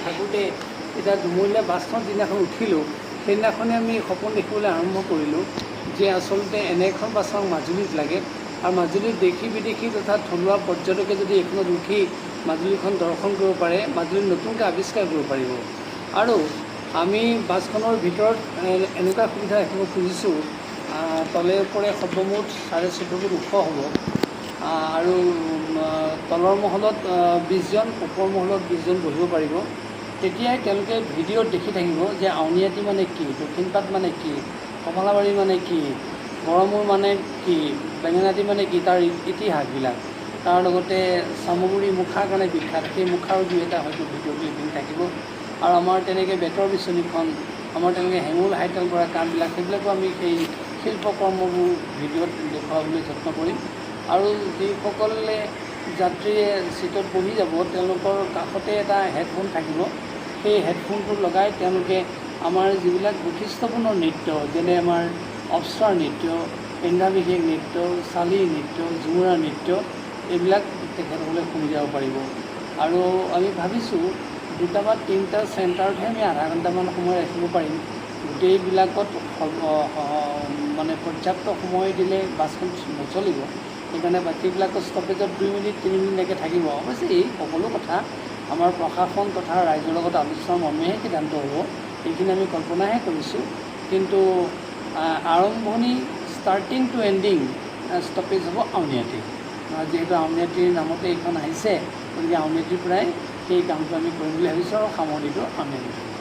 থাকোঁতে এতিয়া দুমলীয়া বাছখন যিদিনাখন উঠিলোঁ সেইদিনাখনে আমি সপোন দেখিবলৈ আৰম্ভ কৰিলোঁ যে আচলতে এনে এখন বাছ আমাক মাজুলীত লাগে আৰু মাজুলীত দেশী বিদেশী তথা থলুৱা পৰ্যটকে যদি এইখনত উঠি মাজুলীখন দৰ্শন কৰিব পাৰে, মাজুলীত নতুনকৈ আৱিষ্কাৰ কৰিব পাৰিব। আৰু আমি বাছখনৰ ভিতৰত এনেকুৱা সুবিধা ৰাখিব খুজিছোঁ, তলে ওপৰে সৰ্বমুঠ 14.5 ফুট ওখ হ'ব আৰু তলৰ মহলত 20 জন, ওপৰ মহলত 20 জন বহিব পাৰিব। তেতিয়াই তেওঁলোকে ভিডিঅ'ত দেখি থাকিব যে আউনীআটী মানে কি, দক্ষিণপাট মানে কি, কমলাবাৰী মানে কি, গড়মূৰ মানে কি, বেঙেনাআটী মানে কি, তাৰ ইতিহাসবিলাক। তাৰ লগতে চামগুৰি মুখাৰ কাৰণে বিখ্যাত, সেই মুখাৰ দুই এটা হয়তো ভিডিঅ' ক্লিপিং থাকিব। আৰু আমাৰ তেনেকৈ বেতৰ বিচনীখন, আমাৰ তেনেকৈ হেঙুল হাইতাল কৰা কামবিলাক, সেইবিলাকো আমি সেই শিল্পকৰ্মবোৰ ভিডিঅ'ত দেখুৱাবলৈ যত্ন কৰিম। আৰু যিসকলে যাত্ৰীয়ে ছিটত বহি যাব তেওঁলোকৰ কাষতে এটা হেডফোন থাকিব। সেই হেডফোনটো লগাই তেওঁলোকে আমাৰ যিবিলাক বৈশিষ্ট্যপূৰ্ণ নৃত্য, যেনে আমাৰ অপ্সৰা নৃত্য, কেন্দ্ৰাভিষেক নৃত্য, চালি নৃত্য, ঝুমুৰা নৃত্য, এইবিলাক তেখেতসকলে শুনি যাব পাৰিব। আৰু আমি ভাবিছোঁ 2টা বা 3টা চেণ্টাৰতহে আমি আধা ঘণ্টামান সময় ৰাখিব পাৰিম। গোটেইবিলাকত মানে পৰ্যাপ্ত সময় দিলে বাছখন নচলিব। সেইকাৰণে বাকীবিলাকত ষ্টপেজত 2 মিনিট 3 মিনিটলৈকে থাকিব। অৱশ্যে এই সকলো কথা আমাৰ প্ৰশাসন তথা ৰাইজৰ লগত আলোচনা মৰ্মেহে সিদ্ধান্ত হ'ব, এইখিনি আমি কল্পনাহে কৰিছোঁ। কিন্তু আৰম্ভণি ষ্টাৰ্টিং টু এণ্ডিং ষ্টপেজ হ'ব আউনীআটী। যিহেতু আউনীআটীৰ নামতে এইখন আহিছে, গতিকে আউনীআটীৰ পৰাই সেই কামটো আমি কৰিম বুলি ভাবিছোঁ আৰু সামৰণিটো আউনীআটীত।